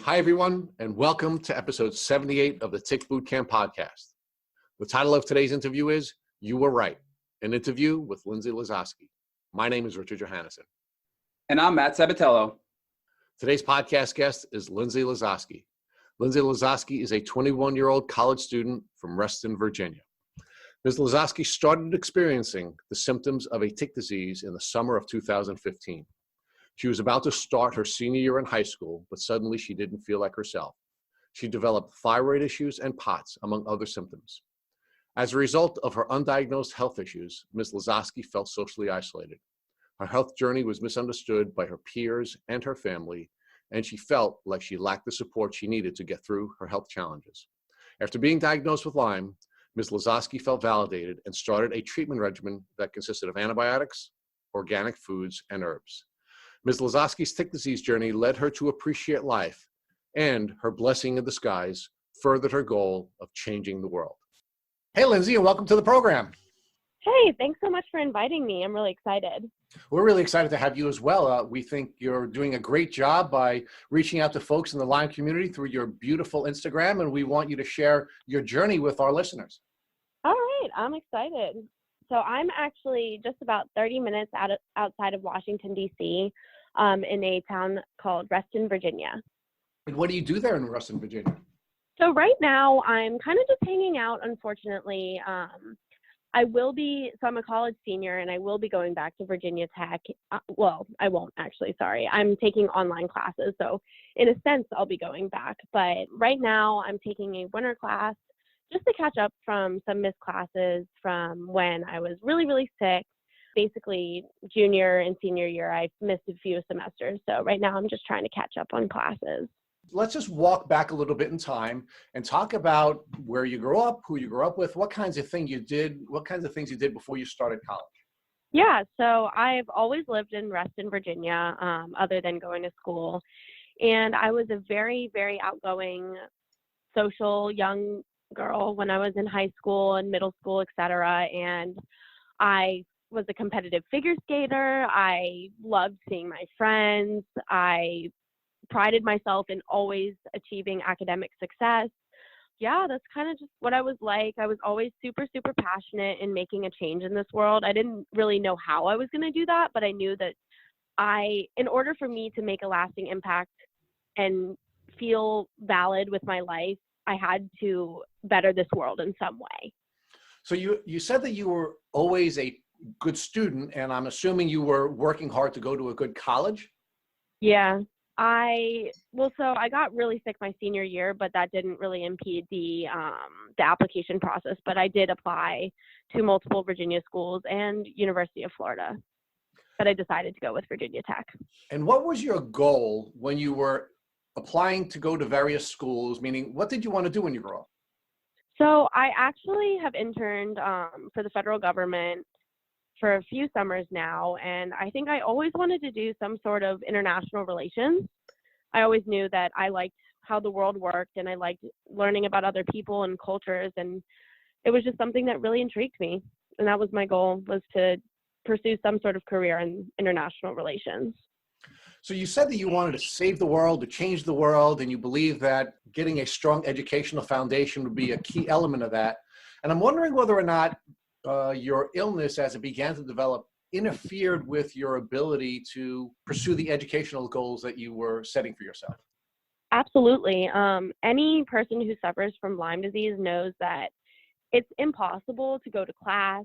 Hi, everyone, and welcome to episode 78 of the Tick Bootcamp podcast. The title of today's interview is You Were Right, an interview with Lindsey Lozoskie. My name is Richard Johannesson. And I'm Matt Sabatello. Today's podcast guest is Lindsey Lozoskie. Lindsey Lozoskie is a 21-year-old college student from Reston, Virginia. Ms. Lozoskie started experiencing the symptoms of a tick disease in the summer of 2015. She was about to start her senior year in high school, but suddenly she didn't feel like herself. She developed thyroid issues and POTS, among other symptoms. As a result of her undiagnosed health issues, Ms. Lozoskie felt socially isolated. Her health journey was misunderstood by her peers and her family, and she felt like she lacked the support she needed to get through her health challenges. After being diagnosed with Lyme, Ms. Lozoskie felt validated and started a treatment regimen that consisted of antibiotics, organic foods, and herbs. Ms. Lozoskie's tick disease journey led her to appreciate life, and her blessing in disguise furthered her goal of changing the world. Hey, Lindsey, and welcome to the program. Hey, thanks so much for inviting me. I'm really excited. We're really excited to have you as well. We think you're doing a great job by reaching out to folks in the Lyme community through your beautiful Instagram, and we want you to share your journey with our listeners. All right, I'm excited. So I'm actually just about 30 minutes outside of Washington, D.C., in a town called Reston, Virginia. And what do you do there in Reston, Virginia? So right now I'm kind of just hanging out, unfortunately. I'm a college senior and I will be going back to Virginia Tech. Well, I won't actually, sorry. I'm taking online classes. So in a sense, I'll be going back. But right now I'm taking a winter class just to catch up from some missed classes from when I was really, really sick. Basically, junior and senior year, I missed a few semesters. So right now I'm just trying to catch up on classes. Let's just walk back a little bit in time and talk about where you grew up, who you grew up with, what kinds of things you did before you started college. Yeah, so I've always lived in Reston, Virginia, other than going to school. And I was a very, very outgoing, social young girl when I was in high school and middle school, etc. And I was a competitive figure skater. I loved seeing my friends. I prided myself in always achieving academic success. Yeah, that's kind of just what I was like. I was always super, super passionate in making a change in this world. I didn't really know how I was going to do that, but I knew that in order for me to make a lasting impact and feel valid with my life, I had to better this world in some way. So you said that you were always a good student, and I'm assuming you were working hard to go to a good college? Yeah. So I got really sick my senior year, but that didn't really impede the application process. But I did apply to multiple Virginia schools and University of Florida. But I decided to go with Virginia Tech. And what was your goal when you were applying to go to various schools? Meaning, what did you want to do when you grew up? So I actually have interned for the federal government for a few summers now, and I think I always wanted to do some sort of international relations. I always knew that I liked how the world worked, and I liked learning about other people and cultures, and it was just something that really intrigued me. And that was my goal, was to pursue some sort of career in international relations. So you said that you wanted to save the world, to change the world, and you believe that getting a strong educational foundation would be a key element of that. And I'm wondering whether or not your illness, as it began to develop, interfered with your ability to pursue the educational goals that you were setting for yourself. Absolutely. Any person who suffers from Lyme disease knows that it's impossible to go to class,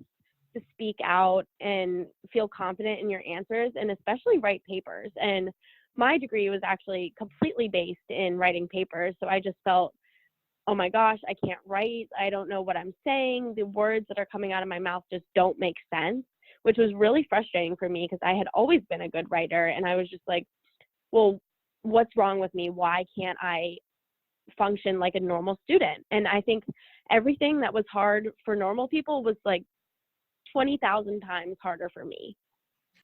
to speak out and feel confident in your answers, and especially write papers. And my degree was actually completely based in writing papers. So I just felt, oh my gosh, I can't write. I don't know what I'm saying. The words that are coming out of my mouth just don't make sense, which was really frustrating for me because I had always been a good writer. And I was just like, well, what's wrong with me? Why can't I function like a normal student? And I think everything that was hard for normal people was like 20,000 times harder for me.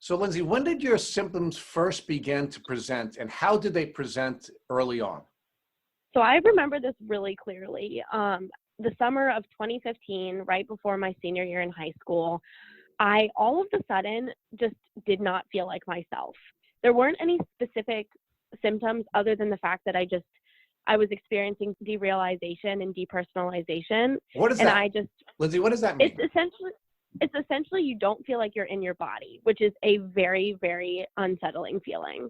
So Lindsey, when did your symptoms first begin to present, and how did they present early on? So I remember this really clearly. The summer of 2015, right before my senior year in high school, I all of a sudden just did not feel like myself. There weren't any specific symptoms other than the fact that I just I was experiencing derealization and depersonalization. What is And that? I just, Lindsay, what does that mean? it's essentially you don't feel like you're in your body, which is a very, very unsettling feeling.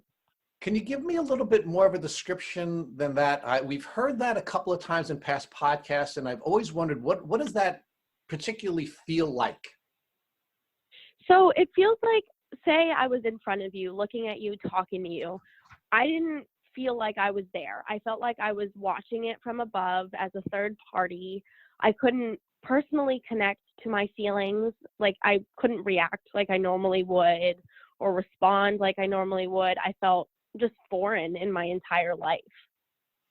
Can you give me a little bit more of a description than that? We've heard that a couple of times in past podcasts, and I've always wondered, what does that particularly feel like? So it feels like, say I was in front of you, looking at you, talking to you. I didn't feel like I was there. I felt like I was watching it from above as a third party. I couldn't personally connect to my feelings. Like I couldn't react like I normally would or respond like I normally would. I felt just foreign in my entire life.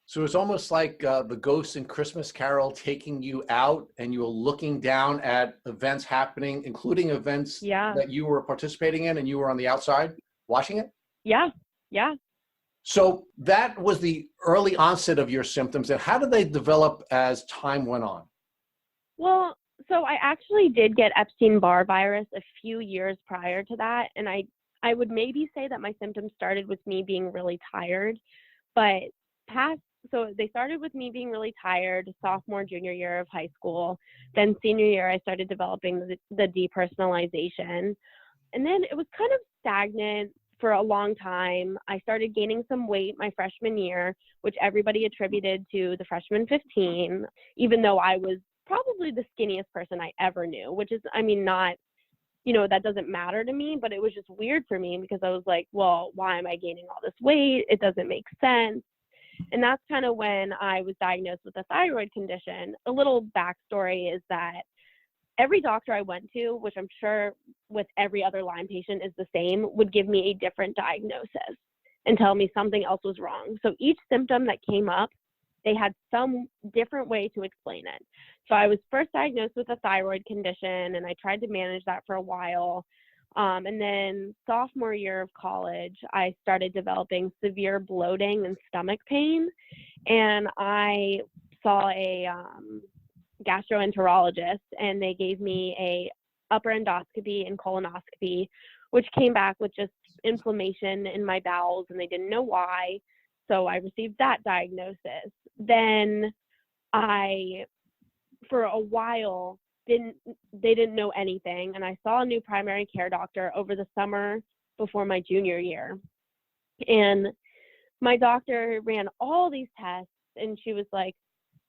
So it's almost like the ghost in Christmas Carol taking you out, and you were looking down at events happening, including events that you were participating in, and you were on the outside watching it? Yeah. So that was the early onset of your symptoms. And how did they develop as time went on? Well, so I actually did get Epstein-Barr virus a few years prior to that. And I would maybe say that my symptoms started with me being really tired, but so they started with me being really tired, sophomore, junior year of high school. Then senior year, I started developing the depersonalization. And then it was kind of stagnant for a long time. I started gaining some weight my freshman year, which everybody attributed to the freshman 15, even though I was probably the skinniest person I ever knew, which is, not, that doesn't matter to me, but it was just weird for me because I was like, well, why am I gaining all this weight? It doesn't make sense. And that's kind of when I was diagnosed with a thyroid condition. A little backstory is that every doctor I went to, which I'm sure with every other Lyme patient is the same, would give me a different diagnosis and tell me something else was wrong. So each symptom that came up, they had some different way to explain it. So I was first diagnosed with a thyroid condition, and I tried to manage that for a while. And then sophomore year of college, I started developing severe bloating and stomach pain. And I saw a gastroenterologist, and they gave me a upper endoscopy and colonoscopy, which came back with just inflammation in my bowels, and they didn't know why. So I received that diagnosis. Then for a while, they didn't know anything. And I saw a new primary care doctor over the summer before my junior year. And my doctor ran all these tests, and she was like,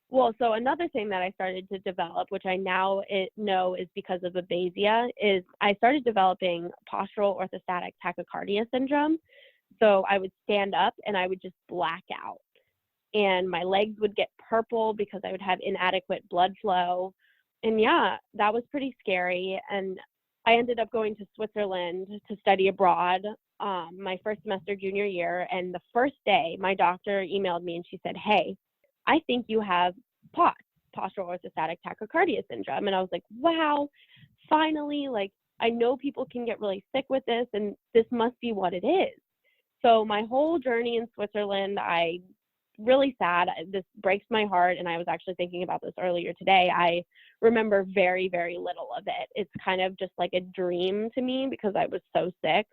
well, so another thing that I started to develop, which I now know is because of Babesia, is I started developing postural orthostatic tachycardia syndrome. So I would stand up and I would just black out. And my legs would get purple because I would have inadequate blood flow. And yeah, that was pretty scary. And I ended up going to Switzerland to study abroad my first semester junior year. And the first day, my doctor emailed me and she said, hey, I think you have POTS, postural orthostatic tachycardia syndrome. And I was like, wow, finally, like I know people can get really sick with this, and this must be what it is. So my whole journey in Switzerland, really sad. This breaks my heart. And I was actually thinking about this earlier today. I remember very, very little of it. It's kind of just like a dream to me because I was so sick.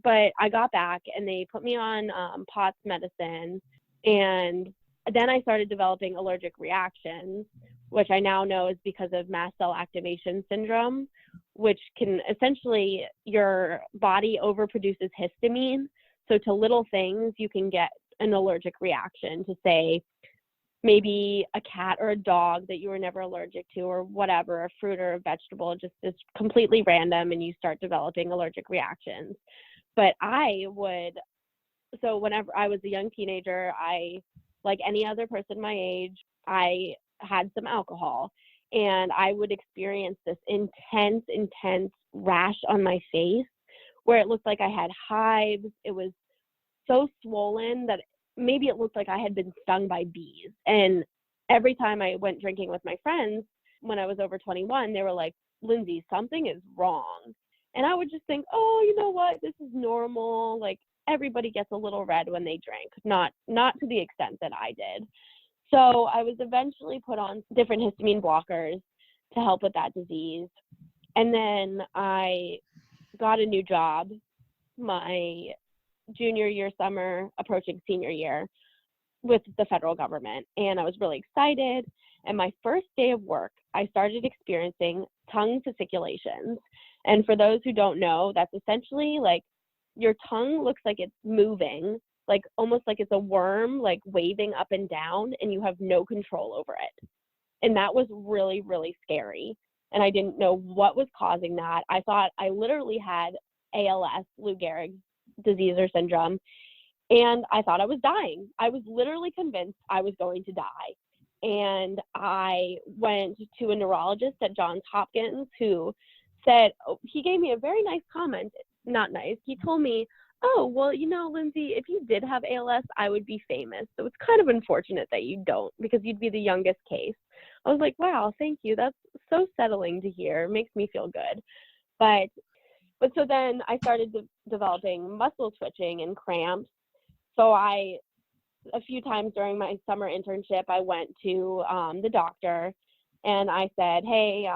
But I got back and they put me on POTS medicine. And then I started developing allergic reactions, which I now know is because of mast cell activation syndrome, which can essentially, your body overproduces histamine. So to little things, you can get an allergic reaction to, say, maybe a cat or a dog that you were never allergic to, or whatever, a fruit or a vegetable, just is completely random, and you start developing allergic reactions. But so whenever I was a young teenager, like any other person my age, I had some alcohol, and I would experience this intense rash on my face where it looked like I had hives. It was so swollen that maybe it looked like I had been stung by bees. And every time I went drinking with my friends when I was over 21, they were like, Lindsay, something is wrong. And I would just think, oh, you know what? This is normal. Like, everybody gets a little red when they drink, not to the extent that I did. So I was eventually put on different histamine blockers to help with that disease. And then I got a new job my junior year summer, approaching senior year. with the federal government, and I was really excited. And my first day of work, I started experiencing tongue fasciculations. And for those who don't know, that's essentially like your tongue looks like it's moving, like almost like it's a worm, like waving up and down, and you have no control over it. And that was really, really scary. And I didn't know what was causing that. I thought I literally had ALS, Lou Gehrig's disease or syndrome, and I thought I was dying. I was literally convinced I was going to die. And I went to a neurologist at Johns Hopkins who said, he gave me a very nice comment, not nice. He told me, oh, well, Lindsey, if you did have ALS, I would be famous. So it's kind of unfortunate that you don't, because you'd be the youngest case. I was like, wow, thank you. That's so settling to hear. It makes me feel good. But so then I started developing muscle twitching and cramps. So a few times during my summer internship, I went to the doctor and I said, hey,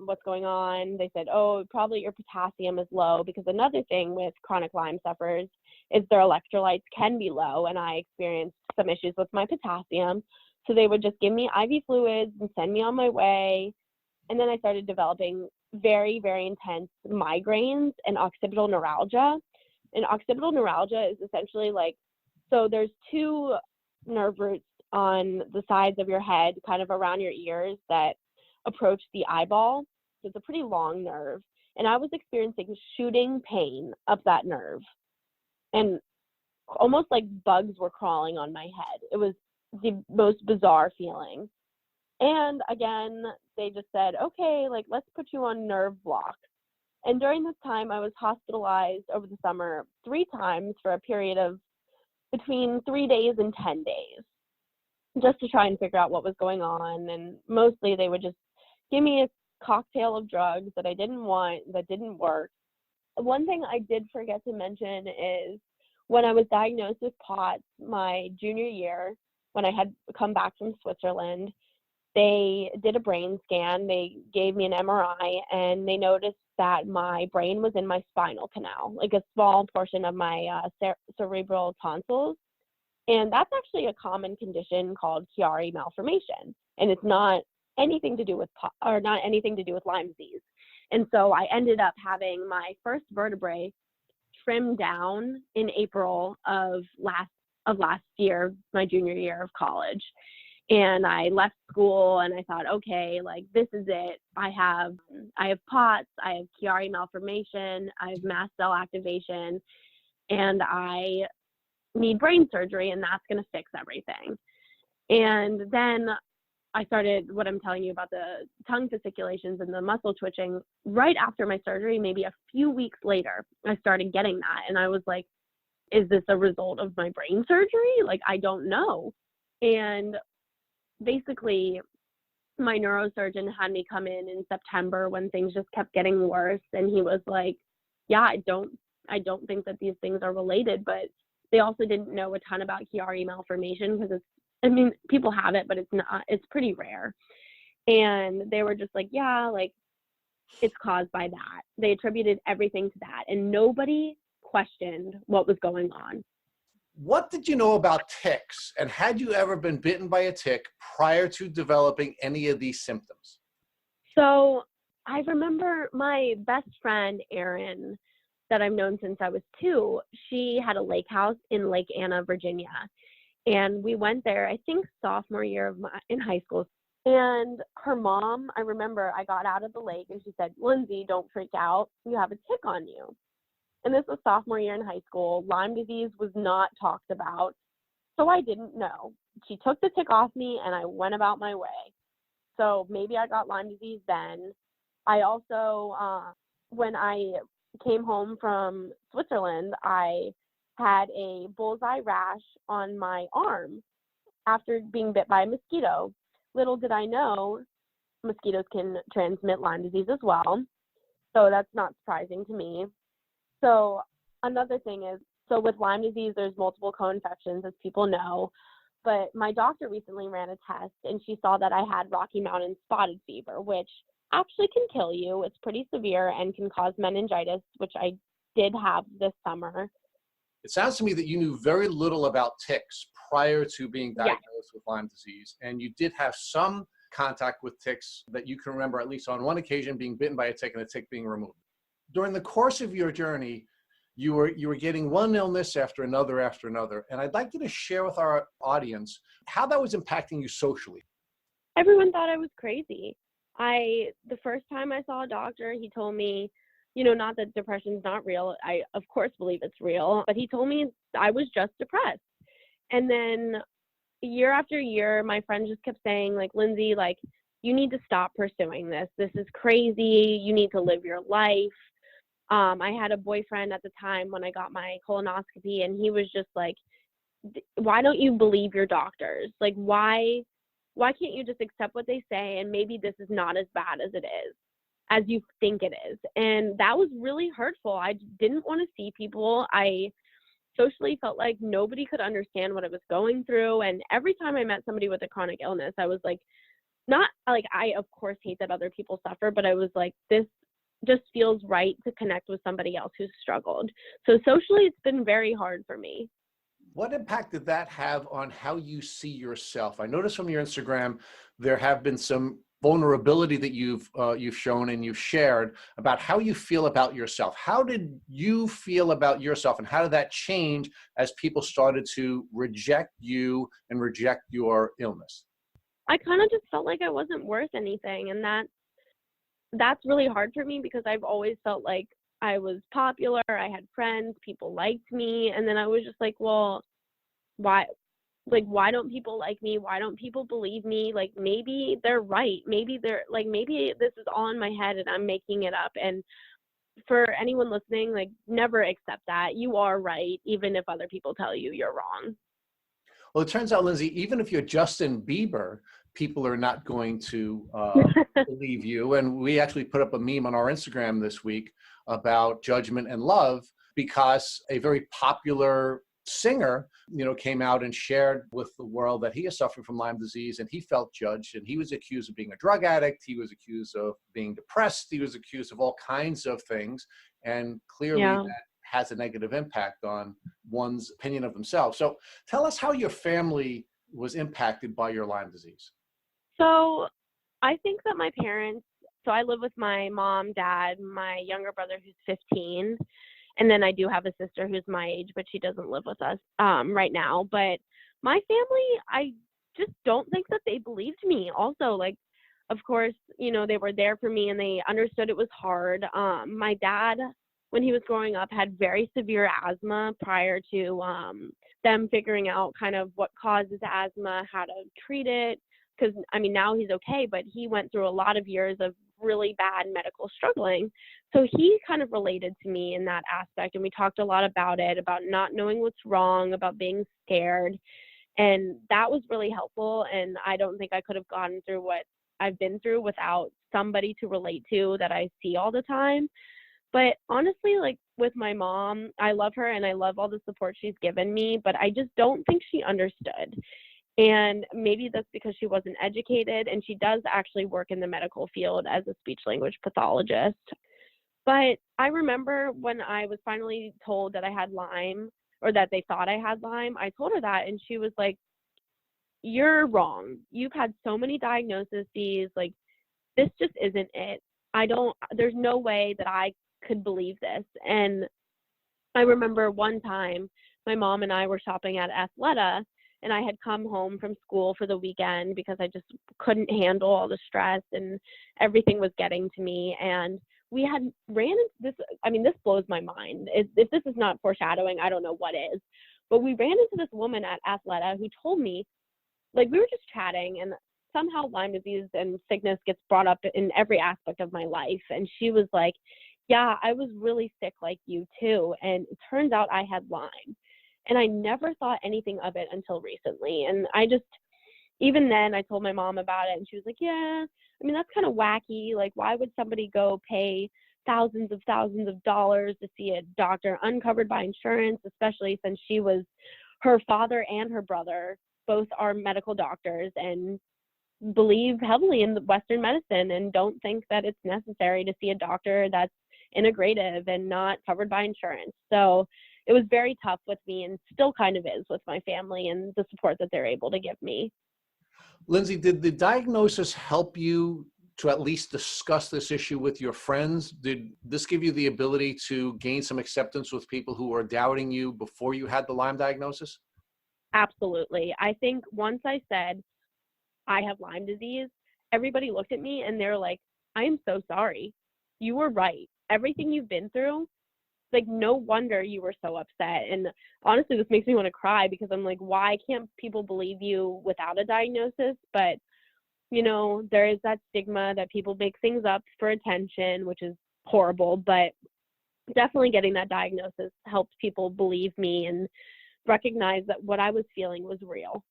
what's going on? They said, oh, probably your potassium is low, because another thing with chronic Lyme sufferers is their electrolytes can be low, and I experienced some issues with my potassium. So they would just give me IV fluids and send me on my way. And then I started developing very, very intense migraines and occipital neuralgia. And occipital neuralgia is essentially like, so there's two nerve roots on the sides of your head, kind of around your ears, that approach the eyeball. So it's a pretty long nerve. And I was experiencing shooting pain up that nerve. And almost like bugs were crawling on my head. It was the most bizarre feeling. And again, they just said, okay, like, let's put you on nerve block. And during this time, I was hospitalized over the summer 3 times for a period of between 3 days and 10 days, just to try and figure out what was going on. And mostly they would just give me a cocktail of drugs that I didn't want, that didn't work. One thing I did forget to mention is when I was diagnosed with POTS my junior year, when I had come back from Switzerland, they did a brain scan. They gave me an MRI, and they noticed that my brain was in my spinal canal, like a small portion of my cerebral tonsils. And that's actually a common condition called Chiari malformation. And it's not anything to do with Lyme disease. And so I ended up having my first vertebrae trimmed down in April of last year, my junior year of college. And I left school and I thought, okay, like, this is it. I have POTS, I have Chiari malformation, I have mast cell activation, and I need brain surgery, and that's going to fix everything. And then I started what I'm telling you about the tongue fasciculations and the muscle twitching. Right after my surgery, maybe a few weeks later, I started getting that. And I was like, is this a result of my brain surgery? Like, I don't know. And basically, my neurosurgeon had me come in September when things just kept getting worse. And he was like, yeah, I don't think that these things are related, but they also didn't know a ton about Chiari malformation, because people have it, but it's pretty rare. And they were just like, yeah, like, it's caused by that. They attributed everything to that, and nobody questioned what was going on. What did you know about ticks, and had you ever been bitten by a tick prior to developing any of these symptoms? So I remember my best friend, Erin, that I've known since I was 2, she had a lake house in Lake Anna, Virginia. And we went there, I think, sophomore year in high school. And her mom, I remember I got out of the lake and she said, Lindsey, don't freak out. You have a tick on you. And this was sophomore year in high school. Lyme disease was not talked about. So I didn't know. She took the tick off me and I went about my way. So maybe I got Lyme disease then. I also, when I came home from Switzerland, I had a bullseye rash on my arm after being bit by a mosquito. Little did I know, mosquitoes can transmit Lyme disease as well. So that's not surprising to me. So another thing is, so with Lyme disease, there's multiple co-infections, as people know. But my doctor recently ran a test, and she saw that I had Rocky Mountain spotted fever, which actually can kill you. It's pretty severe and can cause meningitis, which I did have this summer. It sounds to me that you knew very little about ticks prior to being Yeah. diagnosed with Lyme disease, and you did have some contact with ticks that you can remember, at least on one occasion, being bitten by a tick and the tick being removed. During the course of your journey, you were getting one illness after another, and I'd like you to share with our audience how that was impacting you socially. Everyone thought I was crazy. The first time I saw a doctor, he told me, not that depression's not real. I, of course, believe it's real, but he told me I was just depressed. And then year after year, my friends just kept saying, like, Lindsey, like, you need to stop pursuing this. This is crazy. You need to live your life. I had a boyfriend at the time when I got my colonoscopy, and he was just like, why don't you believe your doctors? Like, why can't you just accept what they say, and maybe this is not as bad as it is, as you think it is? And that was really hurtful. I didn't want to see people. I socially felt like nobody could understand what I was going through. And every time I met somebody with a chronic illness, I was like, not like, I of course hate that other people suffer, but I was like, this just feels right to connect with somebody else who's struggled. So socially, it's been very hard for me. What impact did that have on how you see yourself? I noticed from your Instagram, there have been some vulnerability that you've shown and you've shared about how you feel about yourself. How did you feel about yourself, and how did that change as people started to reject you and reject your illness? I kind of just felt like I wasn't worth anything, and that's really hard for me because I've always felt like I was popular, I had friends, people liked me, and then I was just like, well, why don't people like me? Why don't people believe me? Like, maybe they're right. Maybe maybe this is all in my head and I'm making it up. And for anyone listening, like, never accept that. You are right, even if other people tell you you're wrong. Well, it turns out, Lindsey, even if you're Justin Bieber, people are not going to believe you. And we actually put up a meme on our Instagram this week about judgment and love, because a very popular singer, came out and shared with the world that he is suffering from Lyme disease, and he felt judged, and he was accused of being a drug addict. He was accused of being depressed. He was accused of all kinds of things. And clearly that has a negative impact on one's opinion of themselves. So tell us how your family was impacted by your Lyme disease. So I think that my parents, so I live with my mom, dad, my younger brother who's 15, and then I do have a sister who's my age, but she doesn't live with us right now. But my family, I just don't think that they believed me. Also, like, of course, they were there for me and they understood it was hard. My dad, when he was growing up, had very severe asthma prior to them figuring out kind of what causes asthma, how to treat it. Because, now he's okay, but he went through a lot of years of really bad medical struggling. So he kind of related to me in that aspect. And we talked a lot about it, about not knowing what's wrong, about being scared. And that was really helpful. And I don't think I could have gone through what I've been through without somebody to relate to that I see all the time. But honestly, like, with my mom, I love her and I love all the support she's given me, but I just don't think she understood. And maybe that's because she wasn't educated, and she does actually work in the medical field as a speech language pathologist. But I remember when I was finally told that I had Lyme, or that they thought I had Lyme, I told her that, and she was like, you're wrong. You've had so many diagnoses. Like, this just isn't it. There's no way that I could believe this. And I remember one time my mom and I were shopping at Athleta, and I had come home from school for the weekend because I just couldn't handle all the stress and everything was getting to me. And we had ran into this. This blows my mind. If this is not foreshadowing, I don't know what is. But we ran into this woman at Athleta who told me, like, we were just chatting, and somehow Lyme disease and sickness gets brought up in every aspect of my life. And she was like, yeah, I was really sick like you too. And it turns out I had Lyme. And I never thought anything of it until recently. And even then I told my mom about it, and she was like, yeah, that's kind of wacky. Like, why would somebody go pay thousands of dollars to see a doctor uncovered by insurance, especially since her father and her brother both are medical doctors and believe heavily in the Western medicine and don't think that it's necessary to see a doctor that's integrative and not covered by insurance. So it was very tough with me, and still kind of is with my family and the support that they're able to give me. Lindsey, did the diagnosis help you to at least discuss this issue with your friends? Did this give you the ability to gain some acceptance with people who were doubting you before you had the Lyme diagnosis? Absolutely. I think once I said I have Lyme disease, everybody looked at me and they're like, I am so sorry. You were right. Everything you've been through, like, no wonder you were so upset. And honestly, this makes me want to cry because I'm like, why can't people believe you without a diagnosis? But, there is that stigma that people make things up for attention, which is horrible. But definitely getting that diagnosis helped people believe me and recognize that what I was feeling was real.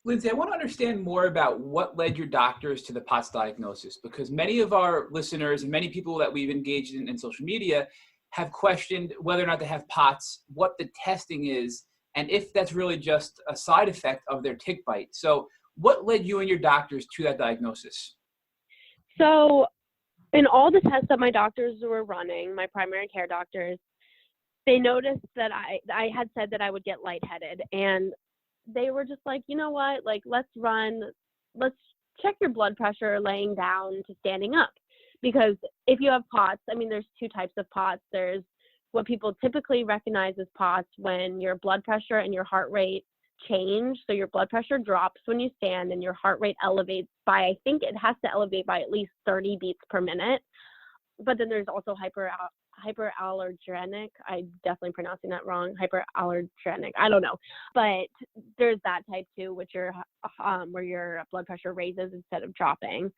Lindsey, I want to understand more about what led your doctors to the POTS diagnosis, because many of our listeners and many people that we've engaged in social media have questioned whether or not they have POTS, what the testing is, and if that's really just a side effect of their tick bite. So what led you and your doctors to that diagnosis? So in all the tests that my doctors were running, my primary care doctors, they noticed that I had said that I would get lightheaded, and they were just like, you know what, like, let's check your blood pressure laying down to standing up. Because if you have POTS, there's two types of POTS. There's what people typically recognize as POTS when your blood pressure and your heart rate change. So your blood pressure drops when you stand and your heart rate elevates by, I think it has to elevate by at least 30 beats per minute. But then there's also hyperallergenic. I'm definitely pronouncing that wrong. Hyperallergenic. I don't know. But there's that type too, which where your blood pressure raises instead of dropping.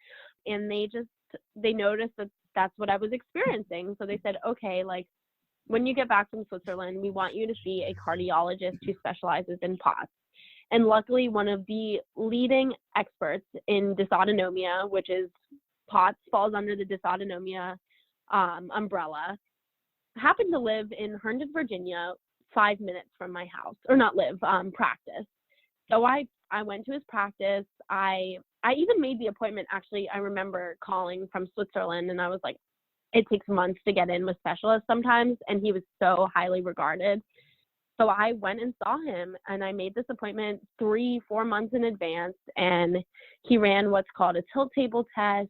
And they noticed that that's what I was experiencing. So they said, okay, like, when you get back from Switzerland, we want you to see a cardiologist who specializes in POTS. And luckily, one of the leading experts in dysautonomia, which is POTS falls under the dysautonomia umbrella, happened to live in Herndon, Virginia, 5 minutes from my house, or not live, practice. So I went to his practice. I even made the appointment. Actually, I remember calling from Switzerland, and I was like, it takes months to get in with specialists sometimes, and he was so highly regarded. So I went and saw him, and I made this appointment 3-4 months in advance, and he ran what's called a tilt table test,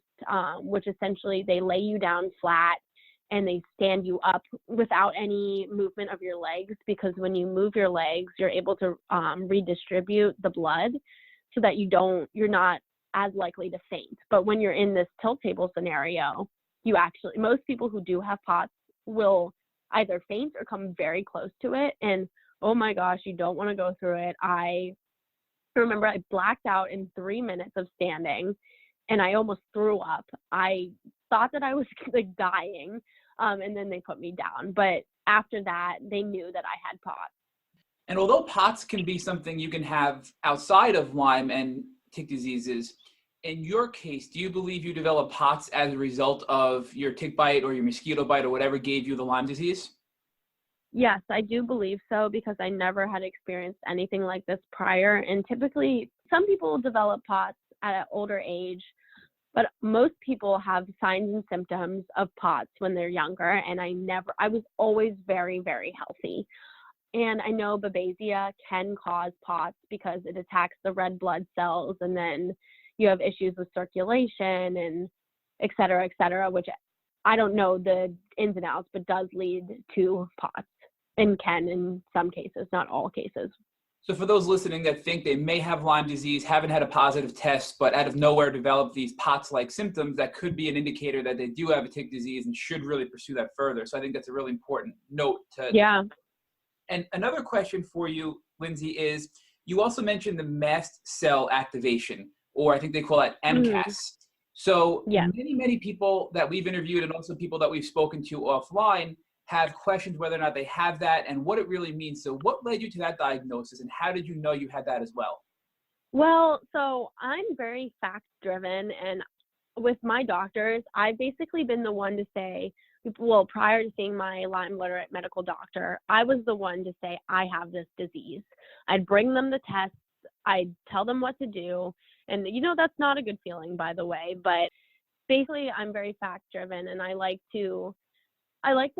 which essentially they lay you down flat and they stand you up without any movement of your legs, because when you move your legs, you're able to redistribute the blood so that you're not as likely to faint. But when you're in this tilt table scenario, most people who do have POTS will either faint or come very close to it. And oh my gosh, you don't want to go through it. I remember I blacked out in 3 minutes of standing, and I almost threw up. I thought that I was like dying, and then they put me down. But after that, they knew that I had POTS. And although POTS can be something you can have outside of Lyme and tick diseases, in your case, do you believe you developed POTS as a result of your tick bite or your mosquito bite or whatever gave you the Lyme disease? Yes, I do believe so, because I never had experienced anything like this prior. And typically, some people develop POTS at an older age, but most people have signs and symptoms of POTS when they're younger. And I was always very, very healthy. And I know Babesia can cause POTS because it attacks the red blood cells, and then you have issues with circulation and et cetera, which I don't know the ins and outs, but does lead to POTS, and can in some cases, not all cases. So for those listening that think they may have Lyme disease, haven't had a positive test, but out of nowhere developed these POTS-like symptoms, that could be an indicator that they do have a tick disease and should really pursue that further. So I think that's a really important note to. Yeah. And another question for you, Lindsey, is you also mentioned the mast cell activation, or I think they call it MCAS. So Yeah. many people that we've interviewed, and also people that we've spoken to offline, have questioned whether or not they have that and what it really means. So what led you to that diagnosis, and how did you know you had that as well? Well, so I'm very fact-driven, and with my doctors, I've basically been the one to say, well, prior to seeing my Lyme literate medical doctor, I was the one to say, I have this disease. I'd bring them the tests, I'd tell them what to do. And, that's not a good feeling, by the way, but basically I'm very fact driven, and I like to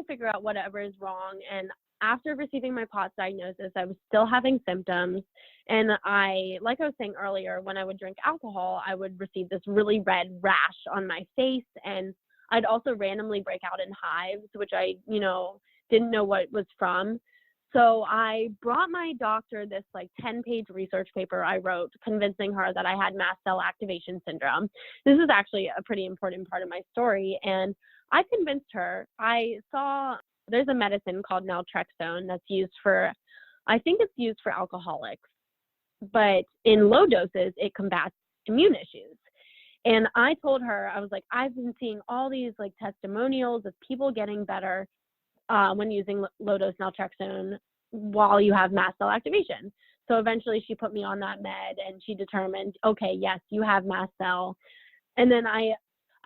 figure out whatever is wrong. And after receiving my POTS diagnosis, I was still having symptoms. And like I was saying earlier, when I would drink alcohol, I would receive this really red rash on my face. And I'd also randomly break out in hives, which I, didn't know what it was from. So I brought my doctor this 10-page research paper I wrote convincing her that I had mast cell activation syndrome. This is actually a pretty important part of my story. And I convinced her. I saw there's a medicine called naltrexone that's used for, I think it's used for alcoholics, but in low doses, it combats immune issues. And I told her, I was like, I've been seeing all these testimonials of people getting better when using low-dose naltrexone while you have mast cell activation. So eventually she put me on that med and she determined, okay, yes, you have mast cell. And then I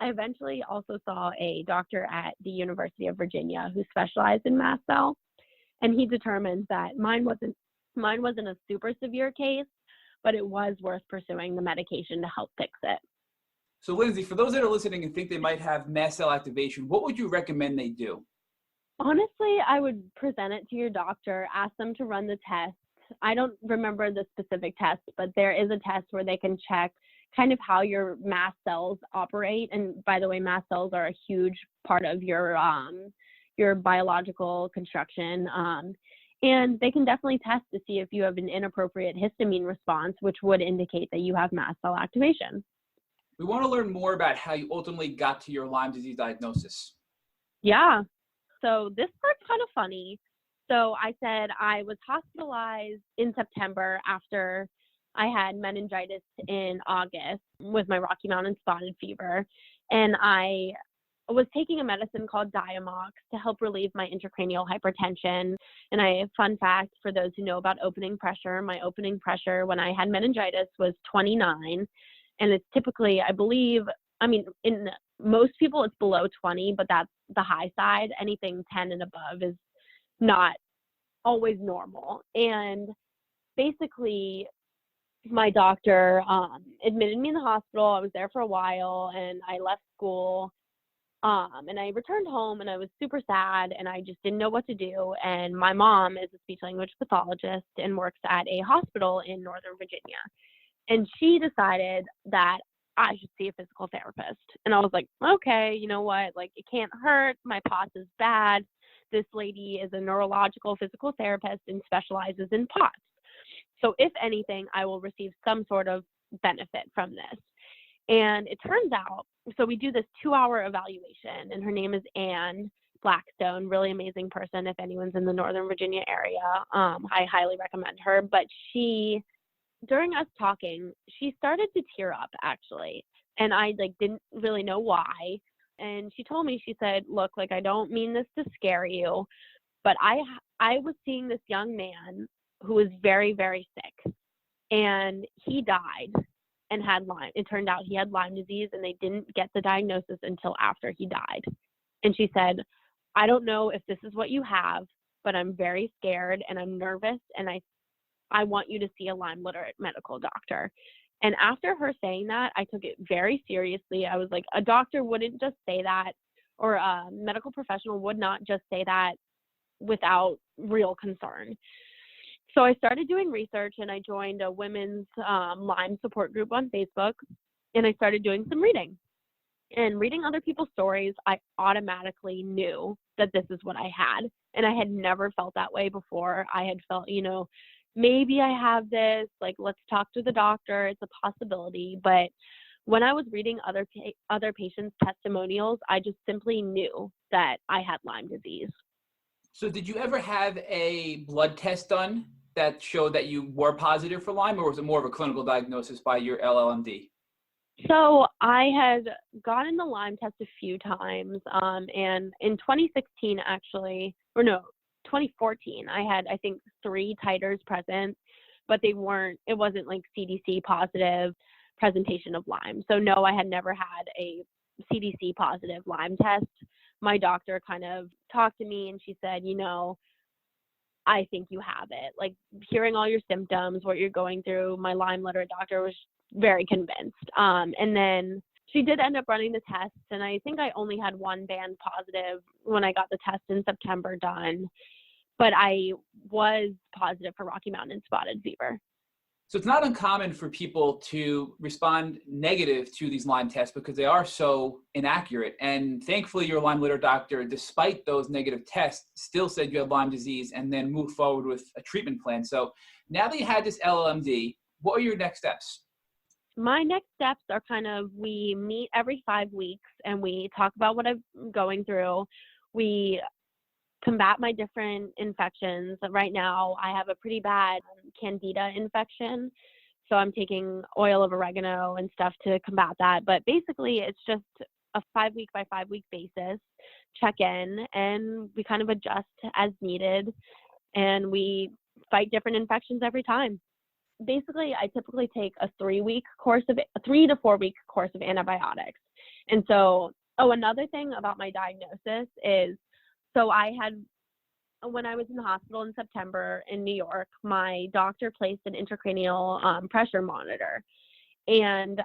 eventually also saw a doctor at the University of Virginia who specialized in mast cell. And he determined that mine wasn't a super severe case, but it was worth pursuing the medication to help fix it. So Lindsey, for those that are listening and think they might have mast cell activation, what would you recommend they do? Honestly, I would present it to your doctor, ask them to run the test. I don't remember the specific test, but there is a test where they can check kind of how your mast cells operate. And by the way, mast cells are a huge part of your biological construction. And they can definitely test to see if you have an inappropriate histamine response, which would indicate that you have mast cell activation. We want to learn more about how you ultimately got to your Lyme disease diagnosis. Yeah. So this part's kind of funny. So I said I was hospitalized in September after I had meningitis in August with my Rocky Mountain spotted fever. And I was taking a medicine called Diamox to help relieve my intracranial hypertension. And fun fact for those who know about opening pressure, my opening pressure when I had meningitis was 29. And it's typically, I believe, in most people it's below 20, but that's the high side. Anything 10 and above is not always normal. And basically, my doctor admitted me in the hospital. I was there for a while and I left school. And I returned home and I was super sad and I just didn't know what to do. And my mom is a speech language pathologist and works at a hospital in Northern Virginia. And she decided that I should see a physical therapist. And I was like, okay, you know what? It can't hurt. My POTS is bad. This lady is a neurological physical therapist and specializes in POTS. So if anything, I will receive some sort of benefit from this. And it turns out, so we do this 2-hour evaluation, and her name is Anne Blackstone, really amazing person. If anyone's in the Northern Virginia area, I highly recommend her. But during us talking, she started to tear up actually. And I didn't really know why. And she told me, she said, look, I don't mean this to scare you, but I was seeing this young man who was very, very sick and he died and had Lyme. It turned out he had Lyme disease and they didn't get the diagnosis until after he died. And she said, I don't know if this is what you have, but I'm very scared and I'm nervous and I want you to see a Lyme literate medical doctor. And after her saying that, I took it very seriously. I was like, a doctor wouldn't just say that, or a medical professional would not just say that without real concern. So I started doing research and I joined a women's Lyme support group on Facebook, and I started doing some reading. And reading other people's stories, I automatically knew that this is what I had. And I had never felt that way before. I had felt, maybe I have this, let's talk to the doctor. It's a possibility. But when I was reading other patients' testimonials, I just simply knew that I had Lyme disease. So did you ever have a blood test done that showed that you were positive for Lyme, or was it more of a clinical diagnosis by your LLMD? So I had gotten the Lyme test a few times, and in 2016 actually, or no, 2014, I had, I think, 3 titers present, but it wasn't CDC positive presentation of Lyme. So no, I had never had a CDC positive Lyme test. My doctor kind of talked to me and she said, I think you have it. Hearing all your symptoms, what you're going through, my Lyme literate doctor was very convinced. And then she did end up running the tests, and I think I only had 1 band positive when I got the test in September done. but I was positive for Rocky Mountain spotted fever. So it's not uncommon for people to respond negative to these Lyme tests because they are so inaccurate. And thankfully, your Lyme litter doctor, despite those negative tests, still said you had Lyme disease and then moved forward with a treatment plan. So now that you had this LLMD, what are your next steps? My next steps are we meet every 5 weeks and we talk about what I'm going through. We combat my different infections. Right now, I have a pretty bad candida infection, so I'm taking oil of oregano and stuff to combat that. But basically, it's just a 5 week by 5 week basis, check in, and we kind of adjust as needed, and we fight different infections every time. Basically, I typically take a 3 to 4 week course of antibiotics. And so, another thing about my diagnosis is, when I was in the hospital in September in New York, my doctor placed an intracranial pressure monitor. And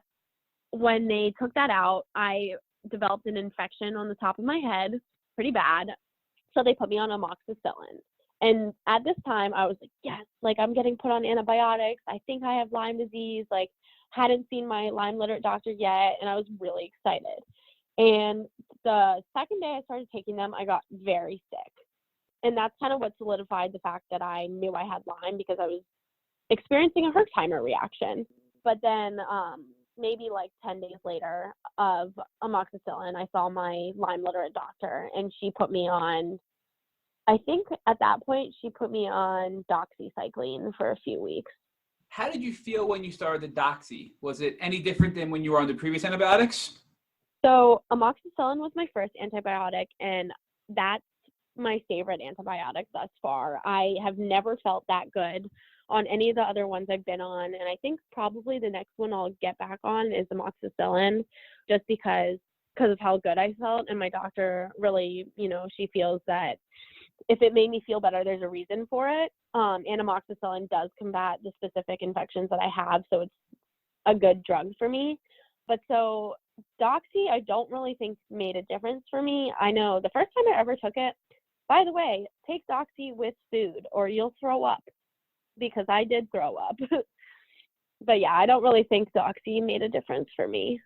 when they took that out, I developed an infection on the top of my head, pretty bad. So they put me on amoxicillin. And at this time, I was like, yes, I'm getting put on antibiotics. I think I have Lyme disease. Hadn't seen my Lyme litter doctor yet, and I was really excited. And the second day I started taking them, I got very sick. And that's kind of what solidified the fact that I knew I had Lyme, because I was experiencing a Herxheimer reaction. But then maybe 10 days later of amoxicillin, I saw my Lyme litter doctor, and she put me on, I think at that point, she put me on doxycycline for a few weeks. How did you feel when you started the doxy? Was it any different than when you were on the previous antibiotics? So amoxicillin was my first antibiotic, and that's my favorite antibiotic thus far. I have never felt that good on any of the other ones I've been on, and I think probably the next one I'll get back on is amoxicillin, just because of how good I felt. And my doctor really, she feels that if it made me feel better, there's a reason for it. And amoxicillin does combat the specific infections that I have, so it's a good drug for me. But so Doxy, I don't really think made a difference for me. I know the first time I ever took it, by the way, take Doxy with food or you'll throw up, because I did throw up. But yeah, I don't really think Doxy made a difference for me.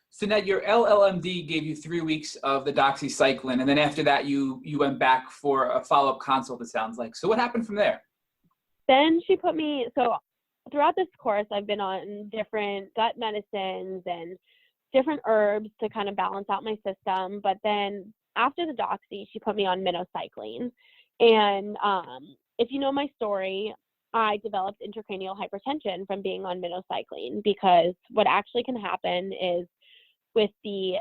So now your LLMD gave you 3 weeks of the doxycycline, and then after that you went back for a follow-up consult, it sounds like. So what happened from there? Then she put me, so throughout this course, I've been on different gut medicines and different herbs to kind of balance out my system. But then after the doxy, she put me on minocycline. And if you know my story, I developed intracranial hypertension from being on minocycline, because what actually can happen is with the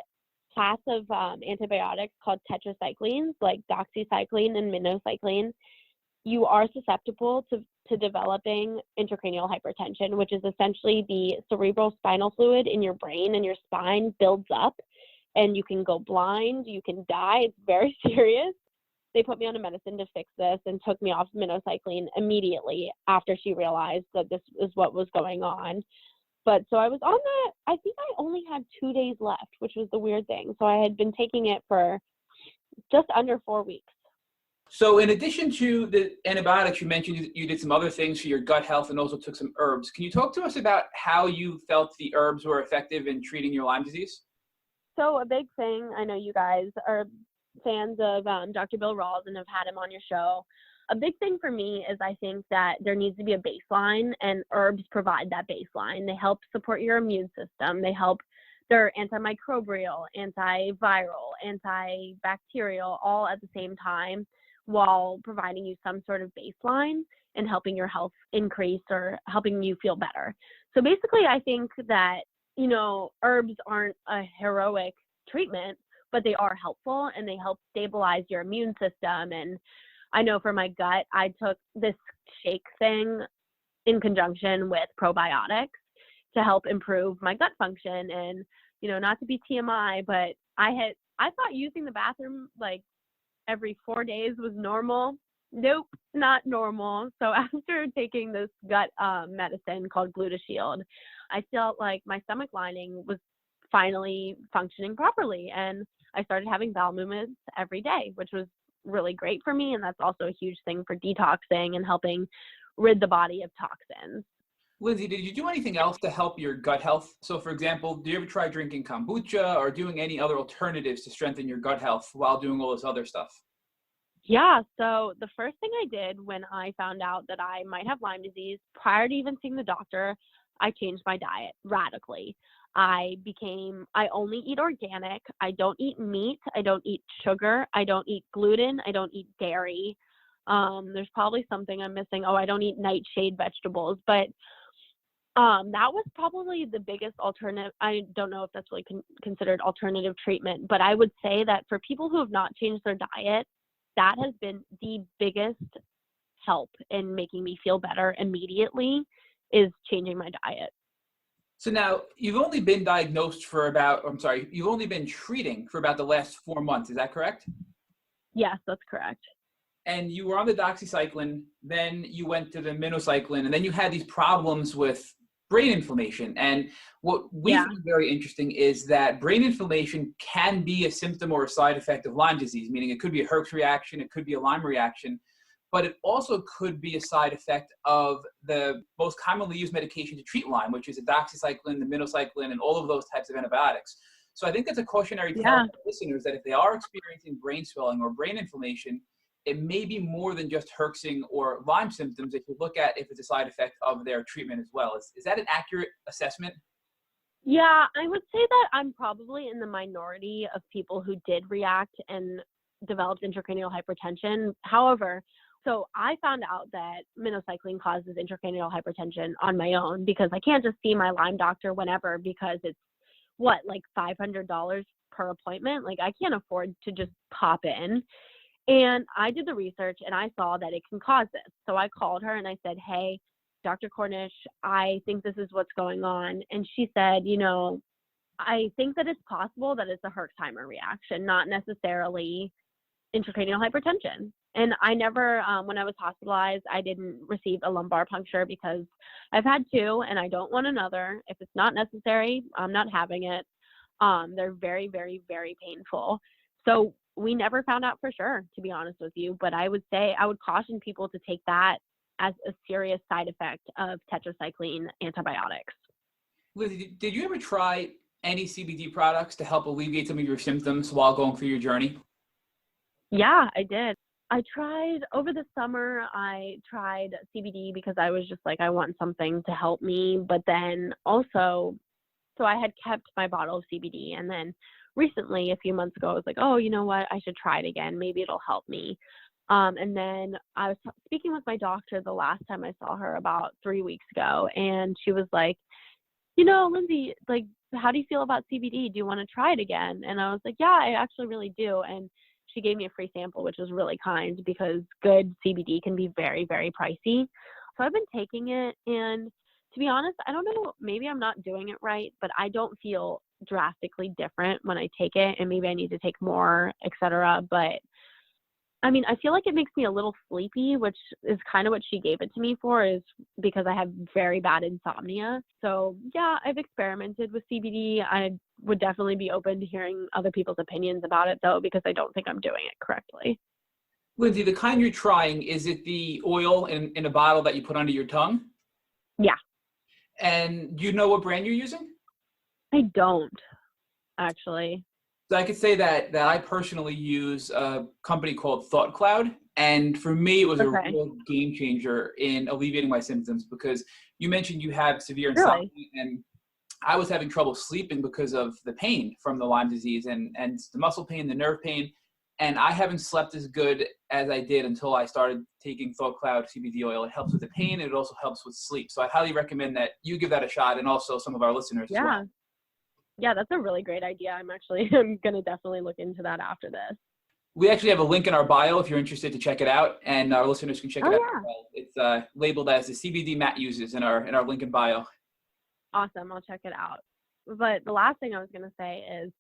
class of antibiotics called tetracyclines, like doxycycline and minocycline, you are susceptible to developing intracranial hypertension, which is essentially the cerebral spinal fluid in your brain and your spine builds up, and you can go blind, you can die. It's very serious. They put me on a medicine to fix this and took me off minocycline immediately after she realized that this is what was going on. But so I was on that, I think I only had 2 days left, which was the weird thing. So I had been taking it for just under 4 weeks. So in addition to the antibiotics, you mentioned you did some other things for your gut health and also took some herbs. Can you talk to us about how you felt the herbs were effective in treating your Lyme disease? So a big thing, I know you guys are fans of Dr. Bill Rawls and have had him on your show. A big thing for me is I think that there needs to be a baseline, and herbs provide that baseline. They help support your immune system. They're antimicrobial, antiviral, antibacterial, all at the same time, while providing you some sort of baseline and helping your health increase or helping you feel better. So basically, I think that, herbs aren't a heroic treatment, but they are helpful and they help stabilize your immune system. And I know for my gut, I took this shake thing in conjunction with probiotics to help improve my gut function. And, not to be TMI, but I thought using the bathroom every 4 days was normal. Nope, not normal. So after taking this gut medicine called GlutatShield, I felt like my stomach lining was finally functioning properly, and I started having bowel movements every day, which was really great for me. And that's also a huge thing for detoxing and helping rid the body of toxins. Lindsey, did you do anything else to help your gut health? So for example, do you ever try drinking kombucha or doing any other alternatives to strengthen your gut health while doing all this other stuff? Yeah, so the first thing I did when I found out that I might have Lyme disease, prior to even seeing the doctor, I changed my diet radically. I only eat organic. I don't eat meat. I don't eat sugar. I don't eat gluten. I don't eat dairy. There's probably something I'm missing. Oh, I don't eat nightshade vegetables, but that was probably the biggest alternative. I don't know if that's really considered alternative treatment, but I would say that for people who have not changed their diet, that has been the biggest help in making me feel better immediately, is changing my diet. So now you've only been you've only been treating for about the last 4 months. Is that correct? Yes, that's correct. And you were on the doxycycline, then you went to the minocycline, and then you had these problems with brain inflammation. And what we find very interesting is that brain inflammation can be a symptom or a side effect of Lyme disease, meaning it could be a Herx reaction, it could be a Lyme reaction, but it also could be a side effect of the most commonly used medication to treat Lyme, which is the doxycycline, the minocycline, and all of those types of antibiotics. So I think that's a cautionary tale to listeners that if they are experiencing brain swelling or brain inflammation, it may be more than just Herxing or Lyme symptoms if you look at if it's a side effect of their treatment as well. Is that an accurate assessment? Yeah, I would say that I'm probably in the minority of people who did react and developed intracranial hypertension. However, so I found out that minocycline causes intracranial hypertension on my own because I can't just see my Lyme doctor whenever, because it's like $500 per appointment. Like I can't afford to just pop in. And I did the research and I saw that it can cause this. So I called her and I said, hey, Dr. Cornish, I think this is what's going on. And she said, I think that it's possible that it's a Herxheimer reaction, not necessarily intracranial hypertension. And I never, when I was hospitalized, I didn't receive a lumbar puncture because I've had 2 and I don't want another. If it's not necessary, I'm not having it. They're very, very, very painful. So we never found out for sure, to be honest with you, but I would say I would caution people to take that as a serious side effect of tetracycline antibiotics. Lindsey, did you ever try any CBD products to help alleviate some of your symptoms while going through your journey? Yeah, I did. Over the summer, I tried CBD because I was just like, I want something to help me. But then also, so I had kept my bottle of CBD, and then recently, a few months ago, I was like, oh, you know what? I should try it again. Maybe it'll help me. And then I was speaking with my doctor the last time I saw her about 3 weeks ago. And she was like, Lindsey, like, how do you feel about CBD? Do you want to try it again? And I was like, yeah, I actually really do. And she gave me a free sample, which was really kind because good CBD can be very, very pricey. So I've been taking it. And to be honest, I don't know, maybe I'm not doing it right, but I don't feel drastically different when I take it, and maybe I need to take more, etc. But I mean, I feel like it makes me a little sleepy, which is kind of what she gave it to me for, is because I have very bad insomnia. So yeah, I've experimented with CBD. I would definitely be open to hearing other people's opinions about it though, because I don't think I'm doing it correctly. Lindsey, the kind you're trying, is it the oil in a bottle that you put under your tongue? Yeah. And do you know what brand you're using? I don't, actually. So I could say that I personally use a company called Thought Cloud. And for me, it was a real game changer in alleviating my symptoms, because you mentioned you have severe insomnia, and I was having trouble sleeping because of the pain from the Lyme disease and the muscle pain, the nerve pain. And I haven't slept as good as I did until I started taking Thought Cloud CBD oil. It helps with the pain, and it also helps with sleep. So I highly recommend that you give that a shot, and also some of our listeners as well. Yeah, that's a really great idea. I'm going to definitely look into that after this. We actually have a link in our bio if you're interested to check it out, and our listeners can check it out as well. It's labeled as the CBD Matt uses in our link in bio. Awesome. I'll check it out. But the last thing I was going to say is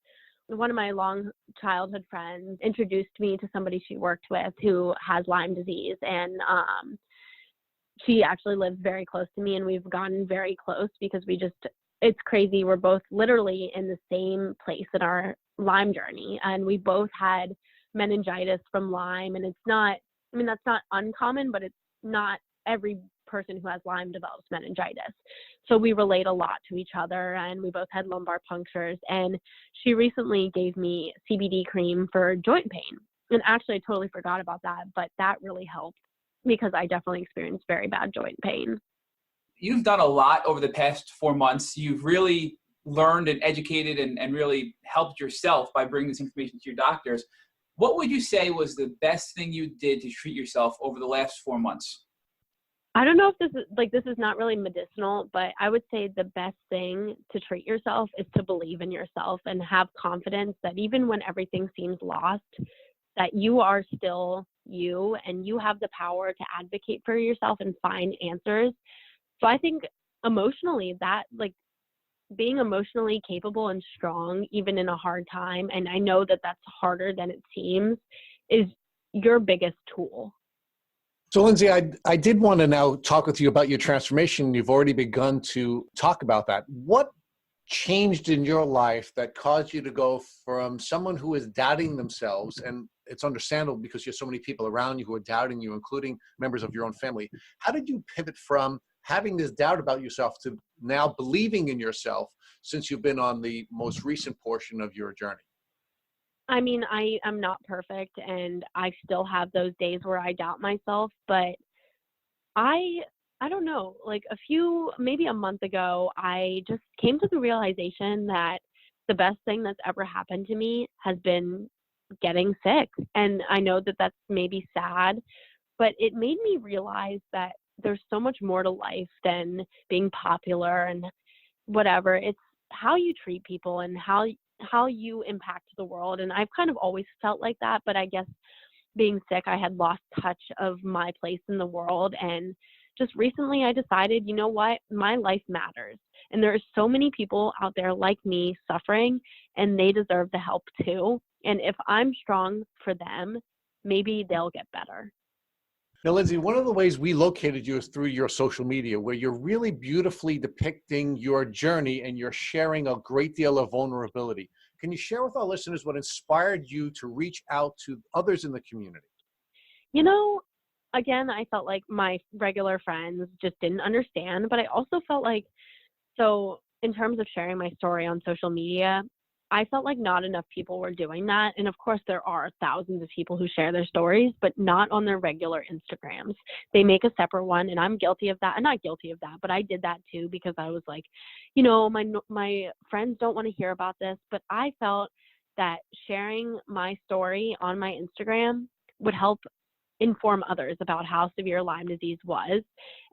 one of my long childhood friends introduced me to somebody she worked with who has Lyme disease, and she actually lives very close to me, and we've gotten very close because it's crazy. We're both literally in the same place in our Lyme journey, and we both had meningitis from Lyme. And it's not, I mean, that's not uncommon, but it's not every person who has Lyme develops meningitis. So we relate a lot to each other, and we both had lumbar punctures. And she recently gave me CBD cream for joint pain. And actually, I totally forgot about that, but that really helped because I definitely experienced very bad joint pain. You've done a lot over the past 4 months. You've really learned and educated and really helped yourself by bringing this information to your doctors. What would you say was the best thing you did to treat yourself over the last 4 months? I don't know if this is not really medicinal, but I would say the best thing to treat yourself is to believe in yourself and have confidence that even when everything seems lost, that you are still you and you have the power to advocate for yourself and find answers. So I think emotionally, that like being emotionally capable and strong, even in a hard time, and I know that that's harder than it seems, is your biggest tool. So, Lindsey, I did want to now talk with you about your transformation. You've already begun to talk about that. What changed in your life that caused you to go from someone who is doubting themselves, and it's understandable because you have so many people around you who are doubting you, including members of your own family. How did you pivot from having this doubt about yourself to now believing in yourself since you've been on the most recent portion of your journey? I mean, I am not perfect, and I still have those days where I doubt myself, but I don't know, like maybe a month ago, I just came to the realization that the best thing that's ever happened to me has been getting sick. And I know that that's maybe sad, but it made me realize that there's so much more to life than being popular and whatever. It's how you treat people and how you impact the world. And I've kind of always felt like that, but I guess being sick, I had lost touch of my place in the world. And just recently I decided, you know what, my life matters. And there are so many people out there like me suffering, and they deserve the help too. And if I'm strong for them, maybe they'll get better. Now, Lindsey, one of the ways we located you is through your social media, where you're really beautifully depicting your journey and you're sharing a great deal of vulnerability. Can you share with our listeners what inspired you to reach out to others in the community? You know, again, I felt like my regular friends just didn't understand, but I also felt like, so in terms of sharing my story on social media, I felt like not enough people were doing that. And of course, there are thousands of people who share their stories, but not on their regular Instagrams. They make a separate one, and I'm guilty of that. I'm not guilty of that, but I did that too because I was like, you know, my friends don't want to hear about this. But I felt that sharing my story on my Instagram would help inform others about how severe Lyme disease was.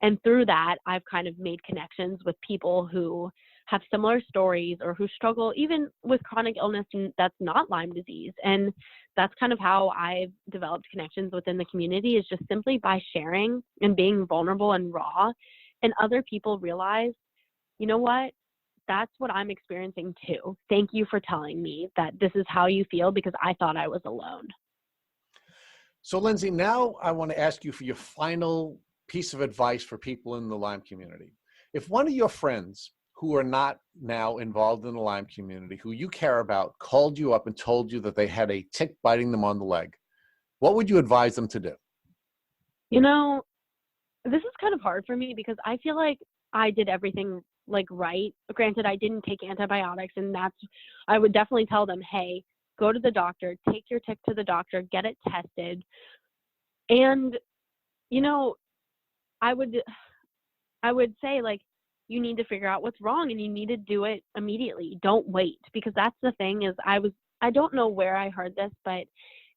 And through that, I've kind of made connections with people who have similar stories or who struggle even with chronic illness and that's not Lyme disease. And that's kind of how I've developed connections within the community, is just simply by sharing and being vulnerable and raw. And other people realize, you know what, that's what I'm experiencing too. Thank you for telling me that this is how you feel, because I thought I was alone. So, Lindsey, now I want to ask you for your final piece of advice for people in the Lyme community. If one of your friends who are not now involved in the Lyme community, who you care about, called you up and told you that they had a tick biting them on the leg, what would you advise them to do? You know, this is kind of hard for me because I feel like I did everything like right. Granted, I didn't take antibiotics, and I would definitely tell them, hey, go to the doctor, take your tick to the doctor, get it tested. And, you know, I would say, like, you need to figure out what's wrong and you need to do it immediately. Don't wait, because that's the thing is I don't know where I heard this, but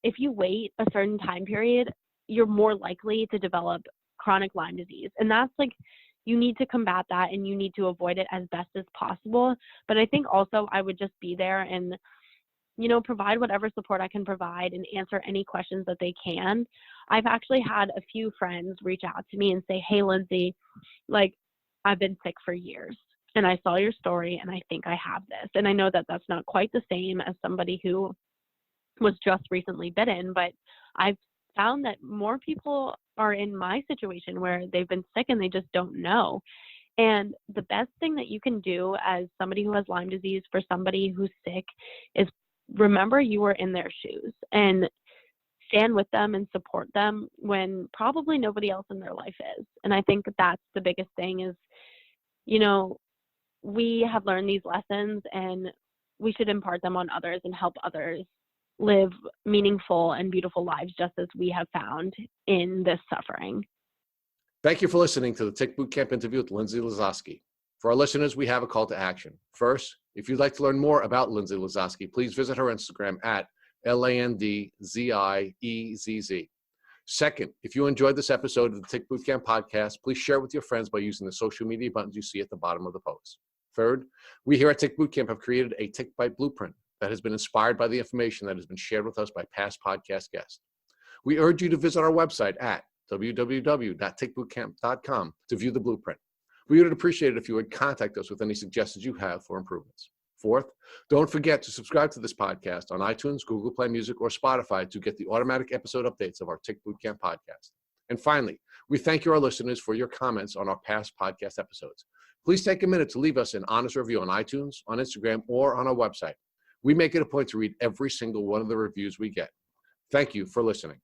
if you wait a certain time period, you're more likely to develop chronic Lyme disease. And that's like, you need to combat that and you need to avoid it as best as possible. But I think also I would just be there and, you know, provide whatever support I can provide and answer any questions that they can. I've actually had a few friends reach out to me and say, hey, Lindsey, like, I've been sick for years and I saw your story and I think I have this. And I know that that's not quite the same as somebody who was just recently bitten, but I've found that more people are in my situation where they've been sick and they just don't know. And the best thing that you can do as somebody who has Lyme disease for somebody who's sick is remember you were in their shoes. And stand with them and support them when probably nobody else in their life is. And I think that's the biggest thing is, you know, we have learned these lessons and we should impart them on others and help others live meaningful and beautiful lives just as we have found in this suffering. Thank you for listening to the Tick Bootcamp interview with Lindsey Lozoskie. For our listeners, we have a call to action. First, if you'd like to learn more about Lindsey Lozoskie, please visit her Instagram at LANDZIEZZ. Second, if you enjoyed this episode of the Tick Bootcamp podcast, please share it with your friends by using the social media buttons you see at the bottom of the post. Third, we here at Tick Bootcamp have created a Tick Bite blueprint that has been inspired by the information that has been shared with us by past podcast guests. We urge you to visit our website at www.tickbootcamp.com to view the blueprint. We would appreciate it if you would contact us with any suggestions you have for improvements. Fourth, don't forget to subscribe to this podcast on iTunes, Google Play Music, or Spotify to get the automatic episode updates of our Tick Bootcamp podcast. And finally, we thank you, our listeners, for your comments on our past podcast episodes. Please take a minute to leave us an honest review on iTunes, on Instagram, or on our website. We make it a point to read every single one of the reviews we get. Thank you for listening.